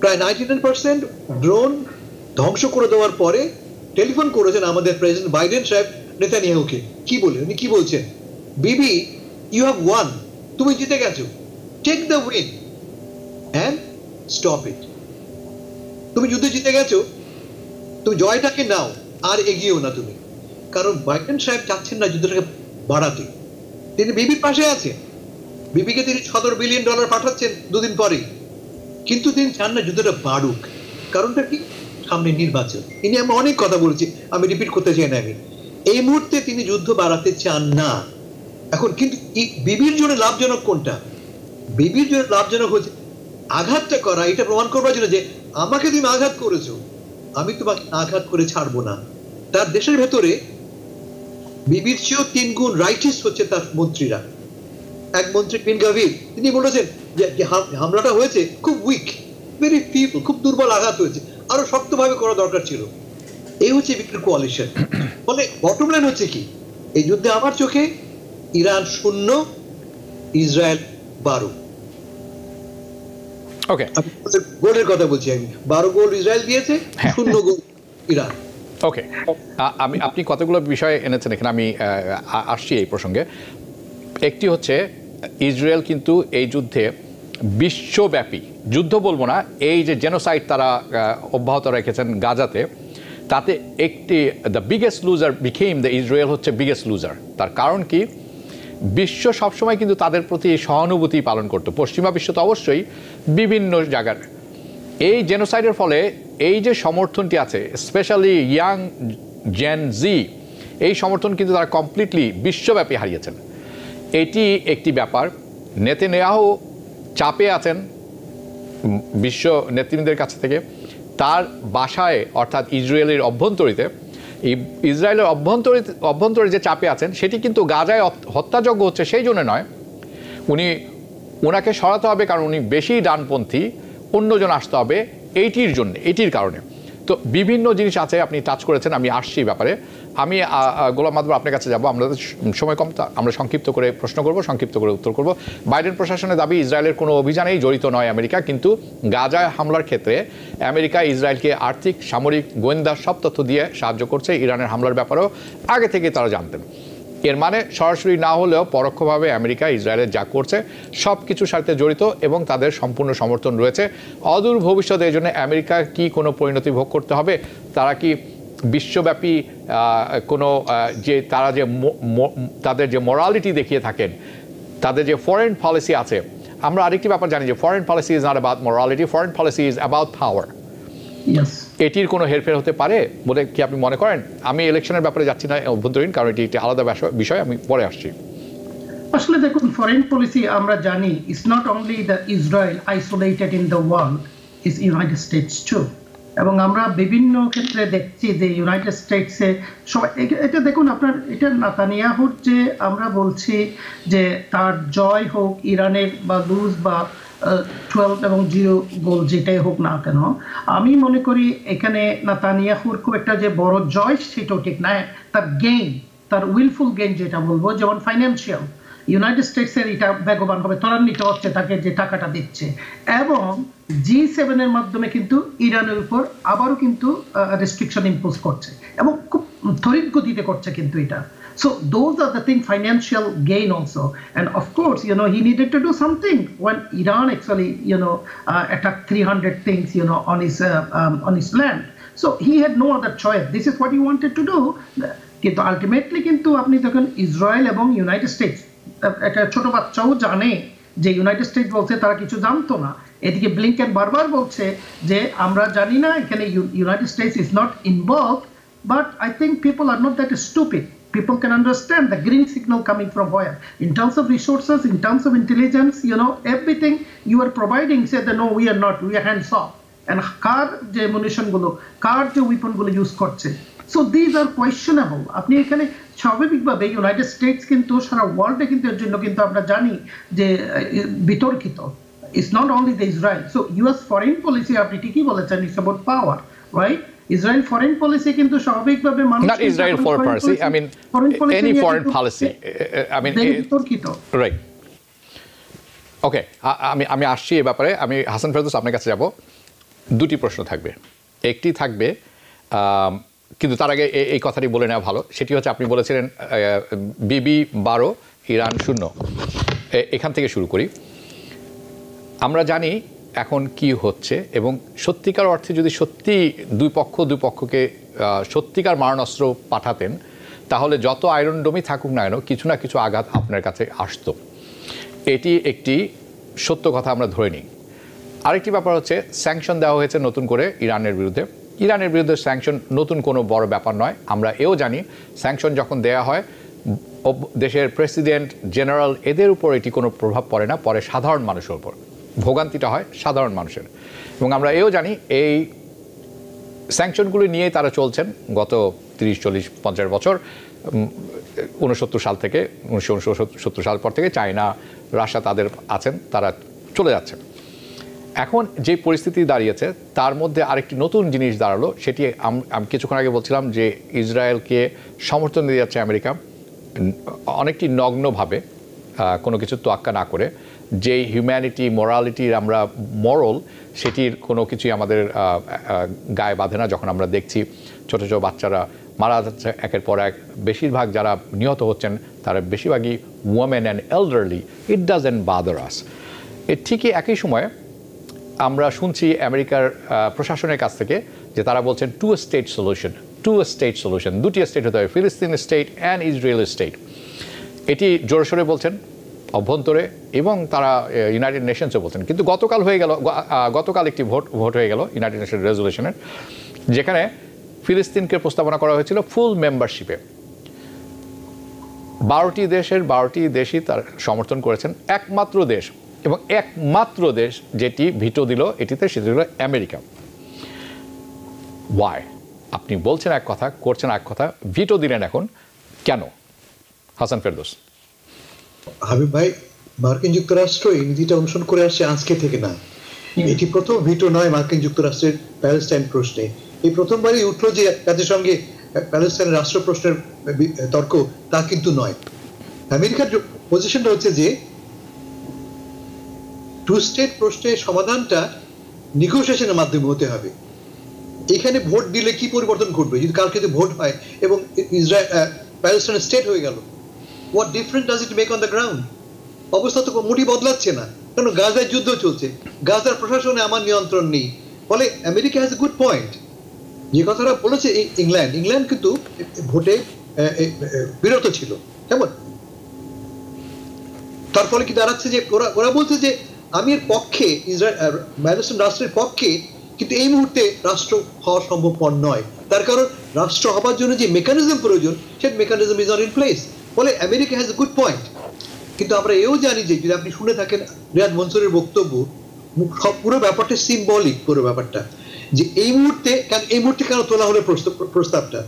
প্রায় 99% ড্রোন ধ্বংস করে দেওয়ার পরে টেলিফোন করেছেন আমাদের প্রেসিডেন্ট বাইডেন সাহেব নেতানিয়াহুকে। কি বলে, উনি কি বলছেন? বিবি, ইউ হ্যাভ ওয়ান, তুমি জিতে গেছো, take the win and stop it. তুমি যুদ্ধে জিতে গেছো, তুমি জয়টাকে নাও, আর এগিয়েও না তুমি। কারণ বাইডেন সাহেব চাচ্ছেন না যুদ্ধটাকে বাড়াতে, তিনি বিবির পাশে আছেন, বিবিকে তিনি $17 বিলিয়ন পাঠাচ্ছেন দুদিন পরেই, কিন্তু তিনি চান না যুদ্ধটা বাড়ুক। কারণটা কি? সামনে নির্বাচন। ইনি আমি অনেক কথা বলেছি, আমি রিপিট করতে চাই না। আমি এই মুহূর্তে তিনি যুদ্ধ বাড়াতে চান না এখন। কিন্তু বিবির জন্য লাভজনক কোনটা? বিবির জন্য লাভজনক হচ্ছে আঘাতটা করা, এটা প্রমাণ করবার জন্য যে আমাকে তুমি আঘাত করেছো, আমি তোমাকে আঘাত করে ছাড়বো না। তার দেশের ভেতরে বিবির চেয়েও 3 গুণ রাইটিস্ট হচ্ছে তার মন্ত্রীরা। এক মন্ত্রী বিন গাভির, তিনি বলেছেন যে হামলাটা হয়েছে খুব উইক, ভেরি ফিবল, খুব দুর্বল আঘাত হয়েছে, আরো শক্তভাবে করা দরকার ছিল। এই হচ্ছে বিবির কোয়ালিশন। ফলে বটম লাইন হচ্ছে কি, এই যুদ্ধে আমার চোখে ইরান 0, ইসরায়েল 12। ওকে, গোলের কথা বলছি আমি, 12 গোল ইসরায়েল দিয়েছে, 0 গোল ইরান। ওকে, আপনি কতগুলো বিষয় এনেছেন এখানে, আমি আসছি এই প্রসঙ্গে। একটি হচ্ছে ইসরায়েল কিন্তু এই যুদ্ধে বিশ্বব্যাপী, যুদ্ধ বলবো না, এই যে জেনোসাইড তারা অব্যাহত রেখেছেন গাজাতে, তাতে একটি the biggest loser became the Israel, হচ্ছে বিগেস্ট লুজার। তার কারণ কি, বিশ্ব সবসময় কিন্তু তাদের প্রতি সহানুভূতি পালন করতো, পশ্চিমা বিশ্ব তো অবশ্যই, বিভিন্ন জায়গার। এই জেনোসাইডের ফলে এই যে সমর্থনটি আছে, স্পেশালি ইয়াং জেন জি, এই সমর্থন কিন্তু তারা কমপ্লিটলি বিশ্বব্যাপী হারিয়েছেন। এটি একটি ব্যাপার। নেতানিয়াহু চাপে আছেন বিশ্ব নেতৃবৃন্দের কাছ থেকে, তার বাসায় অর্থাৎ ইসরায়েলের অভ্যন্তরে যে চাপে আছেন, সেটি কিন্তু গাজায় হত্যাযজ্ঞ হচ্ছে সেই জন্য নয়, ওনাকে সরাতে হবে কারণ উনি বেশি ডানপন্থী, অন্যজন আসতে হবে এইটির কারণে। তো বিভিন্ন জিনিস আছে, আপনি টাচ করেছেন, আমি আসছি ব্যাপারে। আমি গোলাম মাদবর আপনার কাছে যাব, আমাদের সময় কম, আমরা সংক্ষিপ্ত করে প্রশ্ন করব, সংক্ষিপ্ত করে উত্তর করব। বাইডেন প্রশাসনের দাবি ইসরায়েলের কোনো অভিযানেই জড়িত নয় আমেরিকা, কিন্তু গাজায় হামলার ক্ষেত্রে আমেরিকা ইসরায়েলকে আর্থিক, সামরিক, গোয়েন্দা সব তথ্য দিয়ে সাহায্য করছে। ইরানের হামলার ব্যাপারেও আগে থেকে তারা জানতেন। এর মানে সরাসরি না হলেও পরোক্ষভাবে আমেরিকা ইসরায়েলের যা করছে সব কিছুর সাথে জড়িত এবং তাদের সম্পূর্ণ সমর্থন রয়েছে। অদূর ভবিষ্যতে এই জন্য আমেরিকা কি কোনো পরিণতি ভোগ করতে হবে? তারা কি বিশ্বব্যাপী কোনো যে তারা যে তাদের যে মোরালিটি দেখিয়ে থাকেন, তাদের যে ফরেন পলিসি আছে, আমরা আরেকটি ব্যাপার জানি যে foreign policy is not about morality, foreign policy is about power. এটির কোনো হেরফের হতে পারে বলে কি আপনি মনে করেন? আমি ইলেকশনের ব্যাপারে যাচ্ছি না অভ্যন্তরীণ, কারণ এটি একটি আলাদা বিষয়, আমি পরে আসছি। আসলে দেখুন, ফরেন পলিসি আমরা জানি it's not only the Israel isolated in the world, is United States too. এবং আমরা বিভিন্ন ক্ষেত্রে দেখছি যে ইউনাইটেড স্টেটসে সবাই, এটা দেখুন আপনার, এটা নেতানিয়াহুর যে আমরা বলছি যে তার জয় হোক ইরানের বা লুজ বা 12 এবং 0 গোল যেটাই হোক না কেন, আমি মনে করি এখানে নেতানিয়াহুর খুব একটা যে বড় জয় সেটাও ঠিক না, তার গেইন, তার উইলফুল গেইন যেটা বলবো, যেমন ফাইন্যান্সিয়াল, ইউনাইটেড স্টেটসের এটা বেগবান হবে, ত্বরান্বিত হচ্ছে তাকে যে টাকাটা দিচ্ছে, এবং G7 এর মাধ্যমে কিন্তু ইরানের উপর আবারও কিন্তু রেস্ট্রিকশন ইম্পোজ করছে এবং খুব ত্বরিত গতিতে করছে কিন্তু এটা। So those are the thing, financial gain also, and of course he needed to do something when Iran actually attacked 300 things on his land. So he had no other choice. This is what he wanted to do. কিন্তু ultimately কিন্তু আপনি দেখেন Israel এবং United states, একটা ছোট বাচ্চাও জানে যে ইউনাইটেড স্টেটস বলছে তারা কিছু জানতো না, এদিকে ব্লিংকেন বারবার বলছে যে আমরা জানি না, এখানে United states is not involve, but I think people are not that stupid. People can understand the green signal coming from where, in terms of resources, in terms of intelligence, everything you are providing, say that no, we are not, we are hands off. And কার যে munition গুলো, কার যে weapon গুলো use করছে, so these are questionable. আপনি এখানে স্বাভাবিকভাবে United states কিন্তু সারা ওয়ার্ল্ডে কিন্তু এর জন্য কিন্তু আমরা জানি যে বিতর্কিত. It's not only the Israel. So US foreign policy, আপনি ঠিকই বলেছেন, it's about power, right? Israel foreign policy কিন্তু স্বাভাবিকভাবে মানুষ, not Israel foreign policy, I mean any foreign policy, I mean বিতর্কিত, right? ওকে, আমি আসছি এই ব্যাপারে। আমি হাসান ফেরদৌস আপনার কাছে যাব, দুটি প্রশ্ন থাকবে। একটি থাকবে, কিন্তু তার আগে এই কথাটি বলে নেওয়া ভালো, সেটি হচ্ছে আপনি বলেছিলেন বিবি 12 ইরান 0, এখান থেকে শুরু করি। আমরা জানি এখন কি হচ্ছে, এবং সত্যিকার অর্থে যদি সত্যি দুই পক্ষকে সত্যিকার মারণাস্ত্র পাঠাতেন, তাহলে যত আয়রন ডোমই থাকুক না কেন কিছু না কিছু আঘাত আপনার কাছে আসতো। এটি একটি সত্য কথা আমরা ধরে নিই। আরেকটি ব্যাপার হচ্ছে স্যাংশন দেওয়া হয়েছে নতুন করে ইরানের বিরুদ্ধে। ইরানের বিরুদ্ধে স্যাংশন নতুন কোনো বড় ব্যাপার নয়। আমরা এও জানি স্যাংশন যখন দেয়া হয় দেশের প্রেসিডেন্ট, জেনারেল, এদের উপর এটি কোনো প্রভাব পড়ে না, পরে সাধারণ মানুষের উপর ভোগান্তিটা হয় সাধারণ মানুষের। এবং আমরা এও জানি এই স্যাংশনগুলি নিয়েই তারা চলছেন গত 30, 40, 50 বছর। 1969 সাল থেকে 1970 সাল পর থেকে চায়না, রাশিয়া তাদের আছেন, তারা চলে যাচ্ছেন। এখন যে পরিস্থিতি দাঁড়িয়েছে তার মধ্যে আরেকটি নতুন জিনিস দাঁড়ালো, সেটি আমি কিছুক্ষণ আগে বলছিলাম যে ইসরায়েলকে সমর্থন দিয়ে যাচ্ছে আমেরিকা অনেকটি নগ্নভাবে, কোনো কিছু তোয়াক্কা না করে। যে হিউম্যানিটি, মোরালিটির আমরা মরল, সেটির কোনো কিছুই আমাদের গায়ে বাঁধে না। যখন আমরা দেখছি ছোটো ছোটো বাচ্চারা মারা যাচ্ছে একের পর এক, বেশিরভাগ যারা নিহত হচ্ছেন তারা বেশিরভাগই women and elderly, it doesn't bother us. এর ঠিকই একই সময়ে আমরা শুনছি আমেরিকার প্রশাসনের কাছ থেকে যে তারা বলছেন টু স্টেট সলিউশন, দুটি স্টেট হতে হবে, ফিলিস্তিন স্টেট অ্যান্ড ইসরায়েল স্টেট। এটি জোরসোরে বলছেন অভ্যন্তরে, এবং তারা ইউনাইটেড নেশনসও বলছেন। কিন্তু গতকাল একটি ভোট হয়ে গেল ইউনাইটেড নেশন রেজলিউশনের, যেখানে ফিলিস্তিনকে প্রস্তাবনা করা হয়েছিল ফুল মেম্বারশিপে। 12টি দেশই তার সমর্থন করেছেন। একমাত্র দেশ যেটি ভিটো দিল এটিতে, সেটি হলো আমেরিকা। ওয়াই? আপনি বলছেন এক কথা, করছেন এক কথা, ভিটো দিলেন এখন কেন? হাসান ফেরদৌস। হাবিব ভাই, মার্কিন যুক্তরাষ্ট্র এই নীতিটা অনুসরণ করে আসছে আজকে থেকে না। এটি প্রথম ভিটো নয় মার্কিন যুক্তরাষ্ট্রের প্যালেস্টাইন প্রশ্নে। এই প্রথমবারই উঠলো যে জাতিসংঘে প্যালেস্টাইনের রাষ্ট্র প্রশ্নের তর্ক, তা কিন্তু নয়। আমেরিকার পজিশনটা হচ্ছে যে টু স্টেট প্রশ্নের সমাধানটা নেগোসিয়েশনের মাধ্যমে হতে হবে। এখানে ভোট দিলে কি পরিবর্তন ঘটবে? যদি কালকে ভোট হয় এবং ইসরায়েল প্যালেস্টাইন স্টেট হয়ে গেল, what difference does it make on the ground? অবস্থা তো মোটেই বদলাচ্ছে না, কারণ গাজায় যুদ্ধ চলছে, গাজার প্রশাসনে আমার নিয়ন্ত্রণ নেই। ফলে America has a good point. যে কথাটা বলেছে ইংল্যান্ড কিন্তু ভোটে বিরত ছিল, কেমন? তার ফলে কি দাঁড়াচ্ছে যে ওরা বলছে যে আমি এর পক্ষে, ইসরায়েল রাষ্ট্রের পক্ষে, কিন্তু এই মুহূর্তে রাষ্ট্র হওয়া সম্ভবপর নয়। তার কারণ রাষ্ট্র হবার জন্য যে মেকানিজম প্রয়োজন, সেই mechanism is not in place. ফলে America has a good point. কিন্তু আমরা এও জানি যে যদি আপনি শুনে থাকেন রিয়াদ মনসুরের বক্তব্য, পুরো ব্যাপারটা সিম্বলিক, পুরো ব্যাপারটা যে এই মুহূর্তে কেন তোলা হলো প্রস্তাবটা,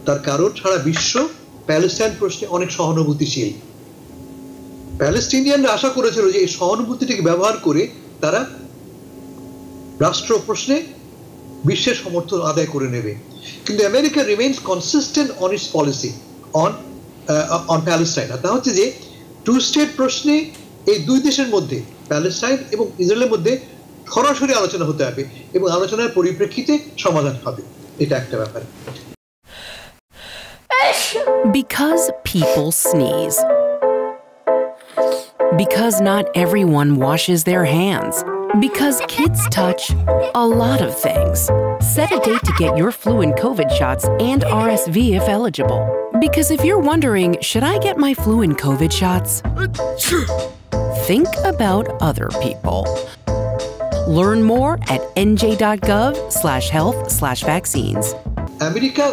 তার কারণ সারা বিশ্ব প্যালেস্টাইন প্রশ্নে অনেক সহানুভূতিশীল। প্যালেস্টিনিয়ানরা আশা করেছিল যে এই সহানুভূতিটিকে ব্যবহার করে তারা রাষ্ট্র প্রশ্নে বিশ্বের সমর্থন আদায় করে নেবে। কিন্তু America remains consistent on it's policy on Palestine. তা হচ্ছে যে টু স্টেট প্রশ্নে এই দুই দেশের মধ্যে, প্যালেস্টাইন এবং ইসরায়েলের মধ্যে সরাসরি আলোচনা হতে হবে এবং আলোচনার পরিপ্রেক্ষিতে সমাধান হবে। এটা একটা ব্যাপার। Because people sneeze. Because not everyone washes their hands. Because kids touch a lot of things. Set a date to get your flu and COVID shots and RSV if eligible. Because if you're wondering, should I get my flu and COVID shots? Think about other people. Learn more at nj.gov/health/vaccines. America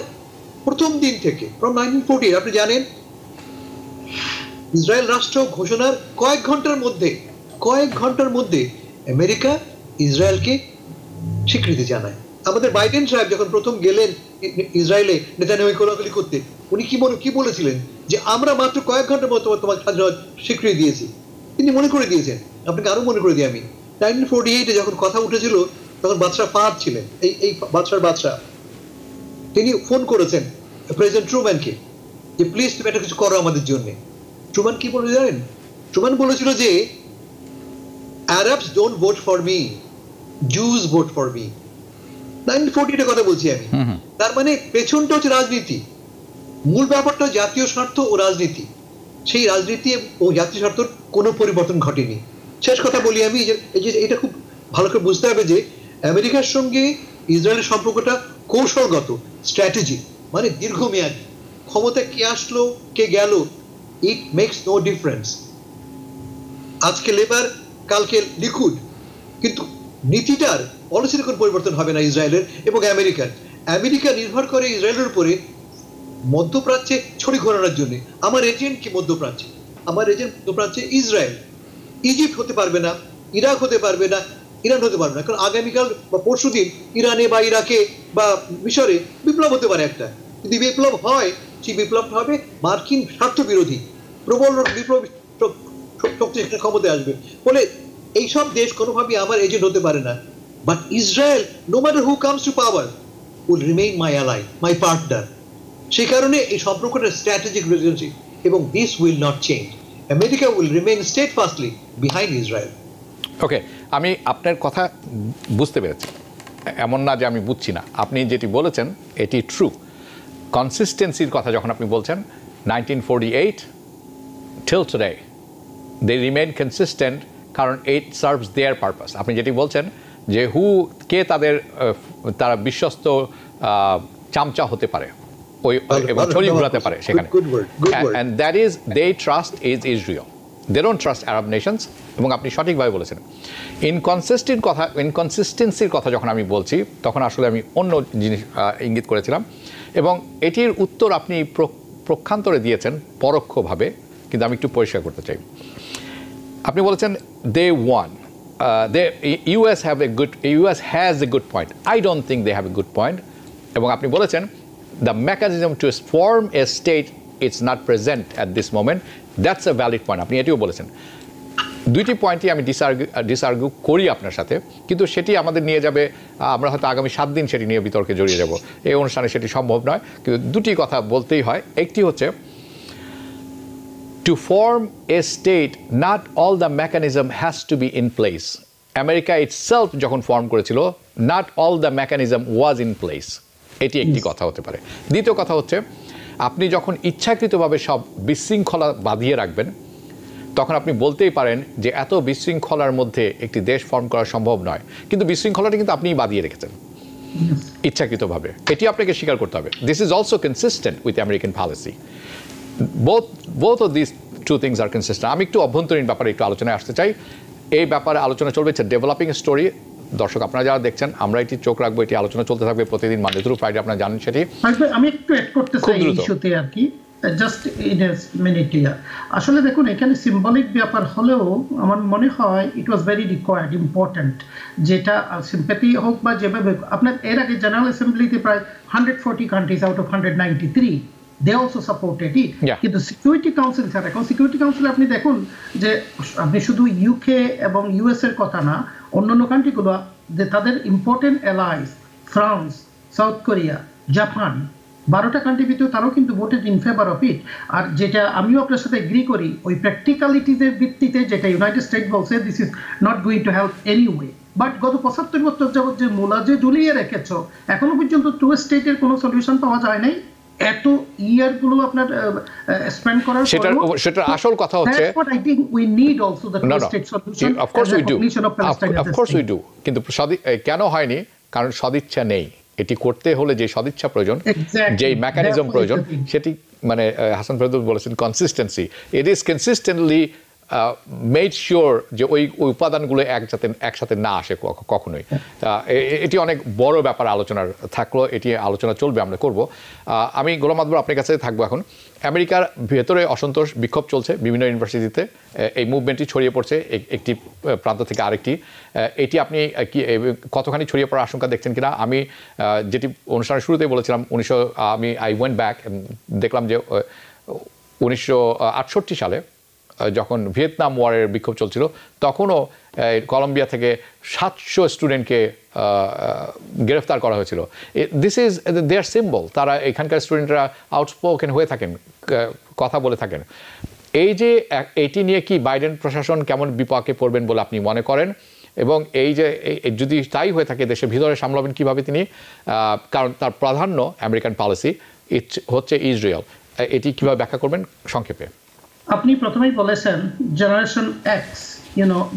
প্রথম দিন থেকে from 1940 আপনি জানেন Israel রাষ্ট্র ঘোষণার কয়েক ঘন্টার মধ্যে আমেরিকা ইসরায়েলকে স্বীকৃতি জানায়। আমাদের বাইডেন সাহেব যখন প্রথম গেলেন ইসরায়েলে নেতানিয়াহু কোলাকুলি করতে, উনি কি বলেছিলেন যে আমরা মাত্র কয়েক ঘন্টার মধ্যে তোমার স্বীকৃতি দিয়েছি। তিনি মনে করে দিয়েছেন, আপনাকে আরো মনে করে দিই আমি, 1948 যখন কথা উঠেছিল তখন বাদশাহ ফাহাদ ছিলেন, এই বাদশাহ, তিনি ফোন করেছেন প্রেসিডেন্ট ট্রুম্যানকে যে প্লিজ তুমি একটা কিছু করো আমাদের জন্য। ট্রুম্যান কি বলে জানেন? ট্রুম্যান বলেছিল যে Arabs don't vote for me, Jews vote for me. 1940 কথা বলছি আমি। তার মানে পেছনটা হচ্ছে রাজনীতি, মূল ব্যাপারটা জাতীয় স্বার্থ ও রাজনীতি। সেই রাজনীতি ও জাতীয় স্বার্থের কোনো পরিবর্তন ঘটেনি। শেষ কথা বলি আমি, এটা খুব ভালো করে বুঝতে হবে যে আমেরিকার সঙ্গে ইসরায়েলের সম্পর্কটা কৌশলগত, স্ট্র্যাটেজি, মানে দীর্ঘমেয়াদী। ক্ষমতা কে আসলো কে গেল, ইট মেক্স নো ডিফারেন্স। আজকে লেবার, কালকে লিকুড, কিন্তু নীতিটার, পলিসির কোনো পরিবর্তন হবে না ইসরায়েলের এবং আমেরিকার। আমেরিকা নির্ভর করে ইসরায়েলের উপরে মধ্যপ্রাচ্যে ছড়ি ঘোরানোর জন্য। আমার এজেন্ট কি মধ্যপ্রাচ্যে? আমার এজেন্ট মধ্যপ্রাচ্যে ইসরায়েল। ইজিপ্ট হতে পারবে না, ইরাক হতে পারবে না, ইরান হতে পারবে না, কারণ আগামীকাল বা পরশুদিন ইরানে বা ইরাকে বা মিশরে বিপ্লব হতে পারে একটা। যদি বিপ্লব হয়, সেই বিপ্লব হবে মার্কিন স্বার্থ বিরোধী, প্রবল বিপ্লব শক্তি সেখানে ক্ষমতায় আসবে। ফলে এইসব দেশ কোনোভাবেই আমার এজেন্ট হতে পারে না। But Israel, no matter who comes to power, will remain my ally, my partner. সেই কারণে এই সম্পর্কটা স্ট্র্যাটেজিক রিলেশনশিপ এবং this will not change. America will remain steadfastly behind Israel. Okay, আমি আপনার কথা বুঝতে পেরেছি, এমন না যে আমি বুঝছি না। আপনি যেটি বলেছেন এটি ট্রু। কনসিস্টেন্সির কথা যখন আপনি বলছেন 1948 till today they remain consistent, কারণ it serves their purpose. আপনি যেটি বলছেন যে কে তারা বিশ্বস্ত চামচা হতে পারে এবং ছড়ি ঘোরাতে পারে সেখানে, and that is they trust is Israel. They don't trust Arab nations. এবং আপনি সঠিকভাবে বলেছেন। ইনকনসিস্টেন্সির কথা যখন আমি বলছি তখন আসলে আমি অন্য জিনিস ইঙ্গিত করেছিলাম, এবং এটির উত্তর আপনি প্রক্ষান্তরে দিয়েছেন পরোক্ষভাবে, কিন্তু আমি একটু পরিষ্কার করতে চাই। আপনি বলেছেন they won. The US has a good point. I don't think they have a good point. এবং আপনি বলেছেন the mechanism to form a state is not present at this moment. That's a valid point. আপনি এটিও বলেছেন। দুইটি পয়েন্টই আমি ডিসআর্গু করি আপনার সাথে, কিন্তু সেটি আমাদের নিয়ে যাবে, আমরা হয়তো আগামী 7 দিন সেটি নিয়ে বিতর্কে জড়িয়ে যাব। এই অনুষ্ঠানে সেটি সম্ভব নয়, কিন্তু দুটি কথা বলতেই হয়। একটি হচ্ছে to form a state not all the mechanism has to be in place. America itself যখন ফর্ম করেছিল not all the mechanism was in place. এটি একটি কথা হতে পারে। দ্বিতীয় কথা হচ্ছে আপনি যখন ইচ্ছাকৃতভাবে সব বিশৃঙ্খলা বাঁধিয়ে রাখবেন তখন আপনি বলতেই পারেন যে এত বিশৃঙ্খলার মধ্যে একটি দেশ ফর্ম করা সম্ভব নয়, কিন্তু বিশৃঙ্খলাটা কিন্তু আপনিই বাঁধিয়ে রেখেছেন ইচ্ছাকৃতভাবে। এটি আপনাকে স্বীকার করতে হবে। This is also consistent with American policy. both of these two things are consistent. আমি একটু অভ্যন্তরীণ ব্যাপারে একটু আলোচনায় আসতে চাই। এই ব্যাপারে আলোচনা চলবে, ডেভেলপিং স্টোরি। দর্শক আপনারা যারা দেখছেন, আমরা এটি চোখ রাখবো, এটি আলোচনা চলতে থাকবে প্রতিদিন মানডে থ্রু ফ্রাইডে, আপনারা জানেন সেটি। আমি একটু অ্যাড করতে চাই এই ইস্যুতে আর কি। জাস্ট ইন এ মিনিট ইয়ার আসলে দেখুন এখানে সিম্বলিক ব্যাপার হলেও আমার মনে হয় ইট ওয়াজ ভেরি রিকোয়ার্ড ইম্পর্টেন্ট যেটা সিম্প্যাথি হোক বা যেভাবে আপনার এর আগে জেনারেল অ্যাসেম্বলিতে প্রায় 140 countries out of 193 they also supported it কিন্তু সিকিউরিটি কাউন্সিল স্যার এখন সিকিউরিটি কাউন্সিলে আপনি দেখুন যে আপনি শুধু ইউকে এবং ইউএস এর কথা না অন্যান্য কান্ট্রিগুলো যে তাদের important allies France South Korea Japan 12টা কান্ট্রি ভিতরে তারাও কিন্তু voted in favour of it আর যেটা আমিও আপনার সাথে এগ্রি করি ওই প্র্যাকটিক্যালিটিজের ভিত্তিতে যেটা ইউনাইটেড স্টেট বলছে this is not going to help anyway but গত 75 বছর যাবত যে মূলা যে ঝুলিয়ে রেখেছো এখনো পর্যন্ত 2 স্টেটের কোনো সলিউশন পাওয়া যায় নাই এত ইয়ার গুলো আপনার স্পেন্ড করার পর সেটা আসল কথা হচ্ছে but I think we need also the two state solution of course we do of course we do কিন্তু কেন হয়নি কারণ সদিচ্ছা নেই এটি করতে হলে যে সদিচ্ছা প্রয়োজন যে মেকানিজম প্রয়োজন সেটি মানে হাসান ফেরদৌস বলেছেন consistency it is consistently made sure যে ওই উপাদানগুলো একসাথে না আসে কখনোই এটি অনেক বড় ব্যাপার আলোচনার থাকলো এটি আলোচনা চলবে আমরা করব আমি গোলাম মাদবর আপনার কাছে থাকবো এখন আমেরিকার ভেতরে অসন্তোষ বিক্ষোভ চলছে বিভিন্ন ইউনিভার্সিটিতে এই মুভমেন্টটি ছড়িয়ে পড়ছে একটি প্রান্ত থেকে আরেকটি এটি আপনি কি কতখানি ছড়িয়ে পড়ার আশঙ্কা দেখছেন কিনা আমি যেটি অনুষ্ঠানের শুরুতেই বলেছিলাম আই ওয়েন্ট ব্যাক দেখলাম যে 1968 সালে যখন ভিয়েতনাম ওয়ারের বিক্ষোভ চলছিল তখনও কলম্বিয়া থেকে 700 স্টুডেন্টকে গ্রেফতার করা হয়েছিল দিস ইজ দেয়ার সিম্বল তারা এখানকার স্টুডেন্টরা আউটস্পোকেন হয়ে থাকেন কথা বলে থাকেন এই যে এটি নিয়ে কি বাইডেন প্রশাসন কেমন বিপাকে পড়বেন বলে আপনি মনে করেন এবং এই যে যদি তাই হয়ে থাকে দেশের ভিতরে সামলাবেন কিভাবে তিনি কারণ তার প্রাধান্য আমেরিকান পলিসি হচ্ছে ইসরায়েল এটি কিভাবে ব্যাখ্যা করবেন সংক্ষেপে আপনি প্রথমেই বলেছেন generation X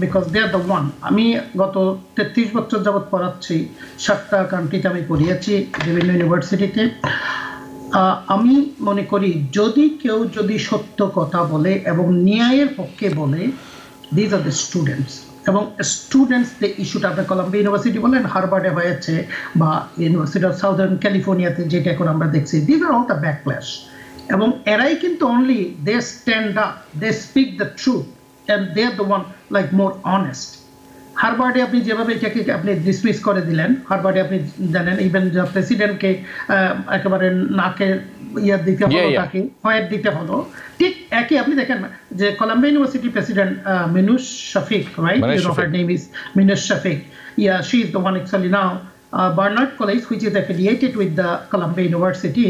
because they are the one আমি গত 33 বছর যাবৎ পড়াচ্ছি 7টা কান্ট্রিতে আমি পড়িয়েছি বিভিন্ন ইউনিভার্সিটিতে আমি মনে করি কেউ যদি সত্য কথা বলে এবং ন্যায়ের পক্ষে বলে দিজ আর দ্য স্টুডেন্টস এবং স্টুডেন্টসদের ইস্যুটা আপনার কলাম্বিয়া ইউনিভার্সিটি বলেন হার্ভার্ডে হয়েছে বা ইউনিভার্সিটি অফ সাউদার্ন ক্যালিফোর্নিয়াতে যেটা এখন আমরা দেখছি these are all the backlash এবং এরাই কিন্তু only they stand up they speak the truth and they are the one like more honest হার্ভার্ডে আপনি যেভাবে এটাকে আপনি ডিসমিস করে দিলেন হার্ভার্ডে আপনি জানেন ইভেন প্রেসিডেন্টকে একেবারে নাকের ইয়ার দিতে হলো তাকে ফয়ের দিতে হলো ঠিক একই আপনি দেখেন যে Columbia University president Minouche Shafik right her name is Minush Shafiq she is the one actually now Barnard College which is affiliated with the Columbia University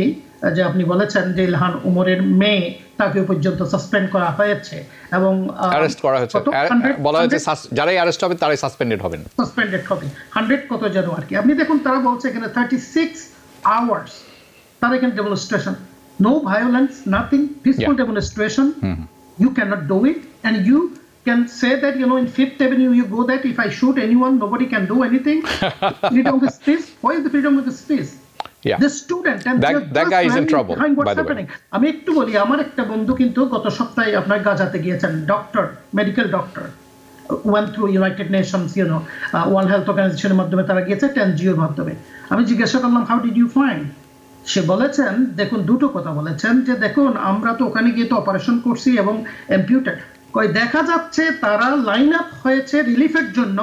যে আপনি বলেছেন যে ইলহান উমরের মেয়ে তাকে পর্যন্ত সাসপেন্ড করা হয়েছে এবং অ্যারেস্ট করা হয়েছে বলা হয়েছে যারাই অ্যারেস্ট হবে তারাই সাসপেন্ডেড হবে 100 কত যেন আর কি আপনি দেখুন তারা বলছে এখানে 36 আওয়ার্স তারা এখানে demonstration no violence nothing peaceful demonstration you cannot do it and you can say that in Fifth Avenue you go that if I shoot anyone nobody can do anything freedom of speech why is the freedom of speech the student and that guy is in trouble by the way আমি একটু বলি আমার একটা বন্ধু কিন্তু গত সপ্তাহে আপনার গাজাতে গিয়েছেন doctor medical doctor went through United Nations World Health Organization এর মাধ্যমে তারা গিয়েছে এনজিওর মাধ্যমে আমি জিজ্ঞাসা করলাম how did you find সে বলেছেন দেখুন দুটো কথা বলেছেন যে দেখুন আমরা তো ওখানে গিয়ে তো অপারেশন করছি এবং এম্পিউটেড দেখা যাচ্ছে তারা লাইন আপ হয়েছে রিলিফের জন্য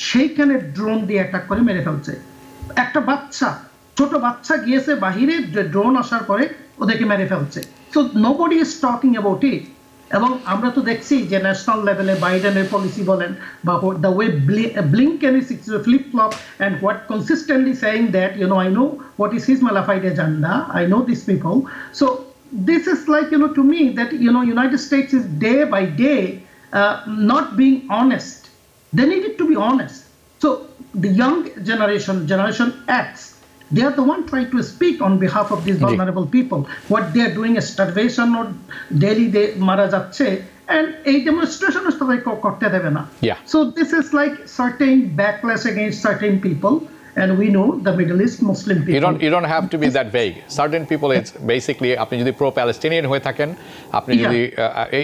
সেইখানে ড্রোন দিয়ে অ্যাটাক করে মেরে ফেলছে একটা ছোট বাচ্চা গিয়েছে বাহিরে ড্রোন আসার পরে ওদেরকে মেরে ফেলছে so nobody is talking about it এবং আমরা তো দেখছি যে ন্যাশনাল লেভেলে বাইডেনের পলিসি বলেন বা the way Blinken is flip flop and what consistently saying that I know what is his malified agenda I know these people so this is like to me that United States is day by day not being honest they needed to be honest so the young generation X they are the one trying to speak on behalf of these vulnerable people what they are doing is starvation or daily they mara jacche and a demonstration is korte debe na so this is like certain backlash against certain people and we know the Middle East Muslim people you don't have to be that vague certain people it's basically apni jodi pro Palestinian hoye thaken apni jodi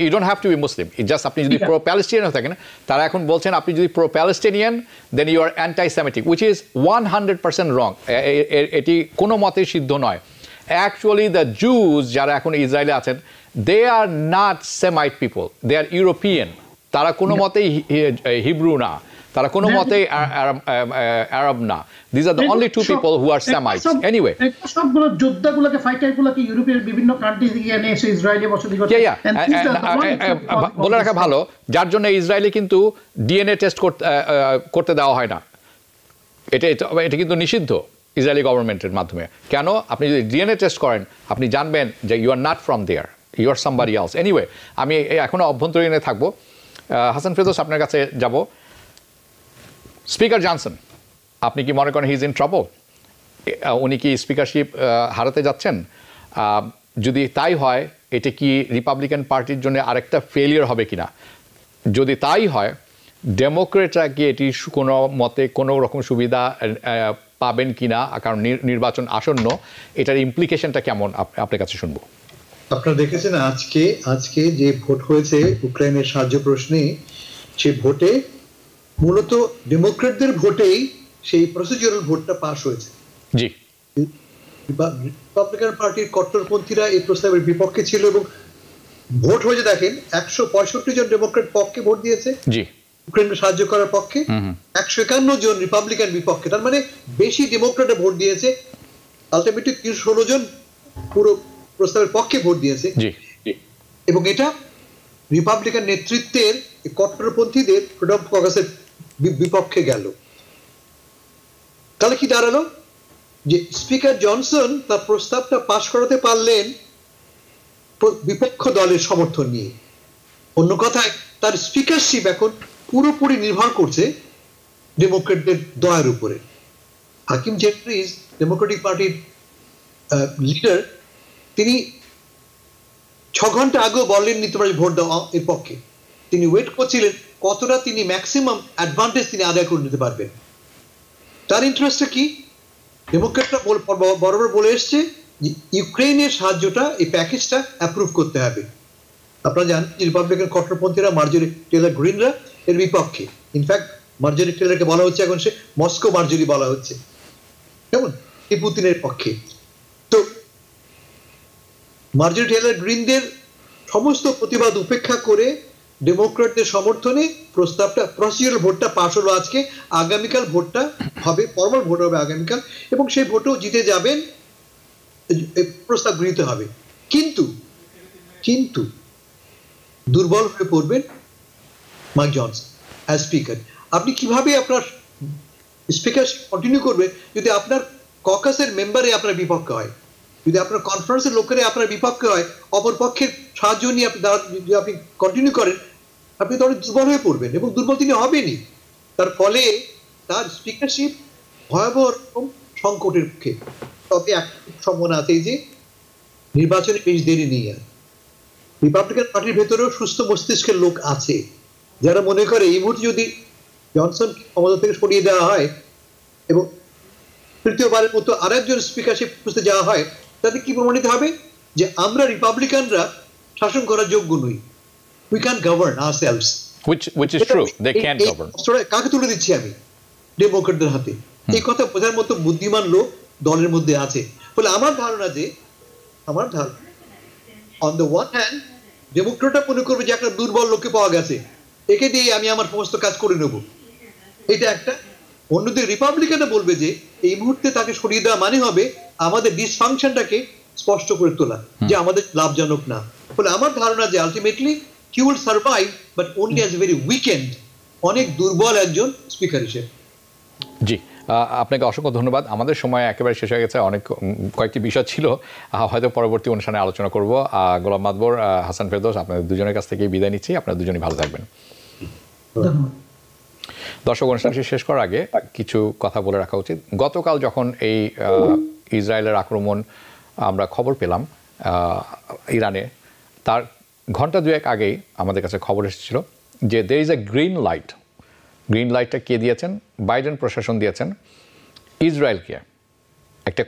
you don't have to be Muslim it just apni jodi pro Palestinian hoye thaken tara ekhon bolchen apni jodi pro Palestinian then you are anti Semitic which is 100% wrong eti kono mote siddho noy actually the Jews যারা এখন ইসরায়েলে আছেন, they are not Semite people, they are European. তারা কোনো মতেই Hebrew না, তারা কোনো মতেই আরব না। These are the only two people who are Semites. Anyway, সবগুলো যোদ্ধাগুলোকে, ফাইটারগুলোকে ইউরোপের বিভিন্ন কান্ট্রি থেকে এনে এসে ইসরায়েলে বসতি করছে। বলে রাখা ভালো, যার জন্য ইসরায়েলে কিন্তু ডিএনএ টেস্ট করতে দেওয়া হয় না। এটা কিন্তু নিষিদ্ধ ইসরায়েলি গভর্নমেন্টের মাধ্যমে। কেন? আপনি যদি ডিএনএ টেস্ট করেন, আপনি জানবেন যে you are not from there, you are somebody else. Anyway, আমি এখনো অভ্যন্তরীণে থাকবো। হাসান ফেরদৌস, আপনার কাছে যাব। স্পিকার জনসন, আপনি কি মনে করেন হি ইজ ইন ট্রাবল? উনি কি স্পিকারশিপ হারাতে যাচ্ছেন? যদি তাই হয়, এটা কি রিপাবলিকান পার্টির জন্য আরেকটা ফেলিয়ার হবে কিনা? যদি তাই হয়, ডেমোক্রেটরা কি এটি কোনো মতে কোনো রকম সুবিধা পাবেন কিনা? কারণ নির্বাচন আসন্ন, এটার ইমপ্লিকেশনটা কেমন আপনার কাছে শুনবো। আপনারা দেখেছেন আজকে যে ভোট হয়েছে ইউক্রেনের সাহায্য প্রশ্নে, সেই ভোটে মূলত ডেমোক্রেটদের ভোটেই সেই প্রসিডিউরাল ভোটটা পাস হয়েছে। জি, রিপাবলিকান পার্টির কট্টরপন্থীরা এই প্রস্তাবের বিপক্ষে ছিল এবং ভোট হয়েছে দেখেন 165 জন ডেমোক্রেট পক্ষে ভোট দিয়েছে, জি, ইউক্রেনকে সাহায্য করার পক্ষে, 151 জন রিপাবলিকান বিপক্ষে। তার মানে বেশি ডেমোক্রেটে ভোট দিয়েছে। আলটিমেটলি 316 জন পুরো প্রস্তাবের পক্ষে ভোট দিয়েছে। জি, এবং এটা রিপাবলিকান নেতৃত্বের কট্টরপন্থীদের ফ্রিডম ককাসের বিপক্ষে গেল। তাহলে কি দাঁড়ালো? যে স্পিকার জনসন তার প্রস্তাবটা পাশ করাতে পারলেন বিপক্ষ দলের সমর্থন নিয়ে। অন্য কথায়, তার স্পিকারশিপ এখন পুরোপুরি নির্ভর করছে ডেমোক্রেটদের দয়ার উপরে। হাকিম জেফ্রিজ, ডেমোক্রেটিক পার্টির লিডার, তিনি 6 ঘন্টা আগেও বলেননি তোমরা ভোট দাও এর পক্ষে। তিনি ওয়েট করছিলেন কতটা তিনি ম্যাক্সিমাম অ্যাডভান্টেজ তিনি আদায় করে নিতে পারবেন। তার ইন্টারেস্টটা কি? ডেমোক্রেটরা বরাবর বলে এসছে যে ইউক্রেনের সাহায্যটা, এই প্যাকেজটা অ্যাপ্রুভ করতে হবে। আপনারা জানেন যে রিপাবলিকান কট্টরপন্থীরা, মার্জরি টেলর গ্রিনরা এর বিপক্ষে। ইনফ্যাক্ট মার্জরি টেলরকে বলা হচ্ছে এখন সে মস্কো মার্জরি বলা হচ্ছে, কেমন, এই পুতিনের পক্ষে। তো মার্জরি টেলর গ্রিনদের সমস্ত প্রতিবাদ উপেক্ষা করে ডেমোক্রেটদের সমর্থনে প্রস্তাবটা, প্রসিডিউরাল ভোটটা পাশ হলো আজকে। আগামীকাল ভোটটা হবে, ফর্মাল ভোট হবে আগামীকাল, এবং সেই ভোটেও জিতে যাবেন, প্রস্তাব গৃহীত হবে। কিন্তু দুর্বল হয়ে পড়বেন মাইক জনসন অ্যাজ স্পিকার। আপনি কিভাবে আপনার স্পিকার কন্টিনিউ করবে যদি আপনার ককাসের মেম্বারে আপনার বিপক্ষে হয়, যদি আপনার কনফারেন্সের লোকেরা আপনার বিপক্ষে হয়, অপর পক্ষের সাহায্য নিয়ে যদি আপনি কন্টিনিউ করেন, আপনি তো অনেক দুর্বল হয়ে পড়বেন, এবং দুর্বল তিনি হবেনই। তার ফলে তার স্পিকারশিপ ভয়াবহ রকম সংকটের মুখে। তবে একটা সম্ভাবনা আছে যে নির্বাচনে বেশ দেরি নেই। আর রিপাবলিকান পার্টির ভেতরেও সুস্থ মস্তিষ্কের লোক আছে যারা মনে করে এই মুহূর্তে যদি জনসন ক্ষমতা থেকে সরিয়ে দেওয়া হয় এবং তৃতীয়বারের মতো আরেকজন স্পিকারশিপ খুঁজতে যাওয়া হয়, তাতে কি প্রমাণিত হবে? যে আমরা রিপাবলিকানরা শাসন করার যোগ্য নই। We can't govern ourselves. Which is true. They can't govern. কাকে তুলে দিচ্ছি আমি? ডেমোক্রেটদের হাতে। এই কথা বোঝার মতো বুদ্ধিমান লোক দলের মধ্যে আছে। ফলে আমার ধারণা অন দ্য ওয়ান হ্যান্ড ডেমোক্রেটরা মনে করবে যে একটা দুর্বল লোককে পাওয়া গেছে, একে দিয়ে আমি আমার সমস্ত কাজ করে নেব, এটা একটা। অন্যদিকে রিপাবলিকানরা বলবে যে এই মুহূর্তে তাকে সরিয়ে দেওয়া মানে হবে আমাদের ডিসফাংশনটাকে স্পষ্ট করে তোলা, যে আমাদের লাভজনক না। ফলে আমার ধারণা যে ultimately he will survive, but only as a very weekend, অনেক দুর্বল একজন স্পিকার হিসেবে। জি, আপনাকে অসংখ্য ধন্যবাদ। আমাদের সময় একেবারে শেষ হয়ে গেছে। অনেক কয়েকটি বিষয় ছিল, হয়তো পরবর্তী অনুষ্ঠানে আলোচনা করব। গোলাম মাদবর, হাসান ফেরদৌস, আপনাদের দুজনের কাছ থেকেই বিদায় নিচ্ছি। আপনারা দুজনেই ভালো থাকবেন। দর্শক, অনুষ্ঠানটি শেষ করার আগে কিছু কথা বলে রাখা উচিত। গতকাল যখন এই ইসরায়েলের আক্রমণ আমরা খবর পেলাম ইরানে, তার ঘন্টা দুয়েক আগেই আমাদের কাছে খবর এসেছিল যে there is a গ্রিন লাইটটা কে দিয়েছেন? বাইডেন প্রশাসন দিয়েছেন ইসরায়েলকে একটা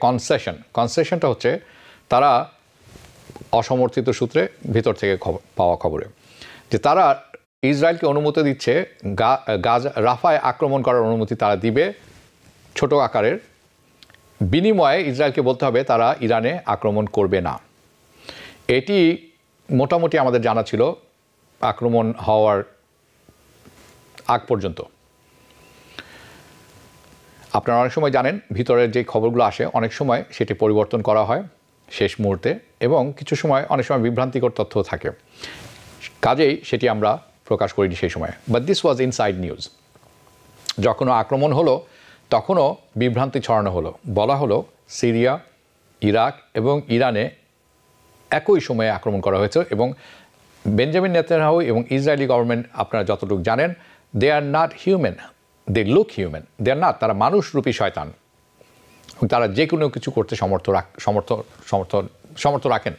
কনসেশনটা হচ্ছে তারা অসমর্থিত সূত্রে ভিতর থেকে পাওয়া খবরে যে তারা ইসরায়েলকে অনুমতি দিচ্ছে গাজা রাফায় আক্রমণ করার অনুমতি তারা দিবে ছোট আকারের, বিনিময়ে ইসরায়েলকে বলতে হবে তারা ইরানে আক্রমণ করবে না। এটি মোটামুটি আমাদের জানা ছিল আক্রমণ হওয়ার আগ পর্যন্ত। আপনারা অনেক সময় জানেন ভিতরের যে খবরগুলো আসে অনেক সময় সেটি পরিবর্তন করা হয় শেষ মুহূর্তে, এবং কিছু সময় অনেক সময় বিভ্রান্তিকর তথ্য থাকে, কাজেই সেটি আমরা প্রকাশ করিনি সেই সময়। But this was inside news. যখনও আক্রমণ হলো তখনও বিভ্রান্তি ছড়ানো হলো, বলা হলো সিরিয়া, ইরাক এবং ইরানে একই সময়ে আক্রমণ করা হয়েছে, এবং বেঞ্জামিন নেতানিয়াহু এবং ইসরায়েলি গভর্নমেন্ট আপনারা যতটুকু জানেন they are not human, they look human, they are not, তারা মানুষরূপী শয়তান, তারা যে কোনো কিছু করতে সমর্থ রাখেন,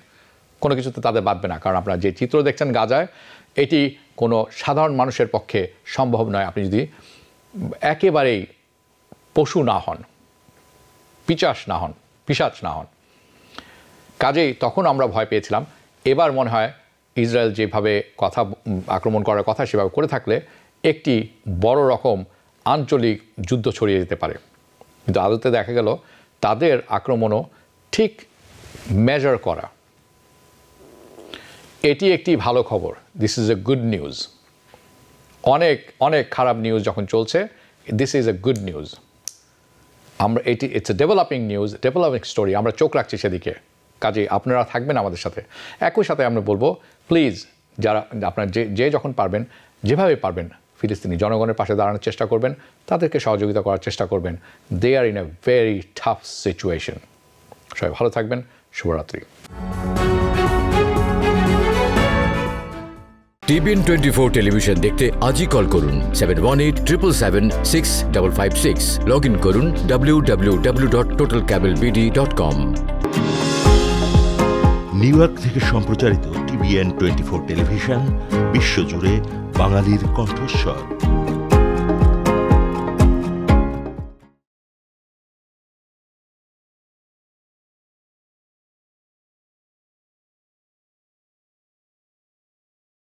কোনো কিছুতে তাদের বাঁধবে না। কারণ আপনারা যে চিত্র দেখছেন গাজায়, এটি কোনো সাধারণ মানুষের পক্ষে সম্ভব নয় আপনি যদি একেবারেই পশু না হন, পিশাচ না হন। কাজেই তখন আমরা ভয় পেয়েছিলাম। এবার মনে হয় ইসরায়েল যেভাবে আক্রমণ করার কথা সেভাবে করে থাকলে একটি বড় রকম আঞ্চলিক যুদ্ধ ছড়িয়ে যেতে পারে, কিন্তু আদতে দেখা গেল তাদের আক্রমণও ঠিক মেজার করা। এটি একটি ভালো খবর, this is a good news. অনেক অনেক খারাপ নিউজ যখন চলছে, this is a good news. আমরা it's a developing news, developing story, আমরা চোখ রাখছি সেদিকে। কাজে আপনারা থাকবেন আমাদের সাথে। একই সাথে আমরা বলবো প্লিজ যারা আপনারা যে যখন পারবেন, যেভাবে পারবেন ফিলিস্তিনি জনগণের পাশে দাঁড়ানোর চেষ্টা করবেন, তাদেরকে সহযোগিতা করার চেষ্টা করবেন। They are in a very tough situation. সবাই ভালো থাকবেন, শুভরাত্রি। TBN 24 টেলিভিশন দেখতে আজই কল করুন 7187776556। লগ ইন করুন www.totalcablebd.com। নিউ ইয়র্ক থেকে সম্প্রচারিত TBN 24 টেলিভিশন বিশ্বজুড়ে বাঙালির কণ্ঠস্বর।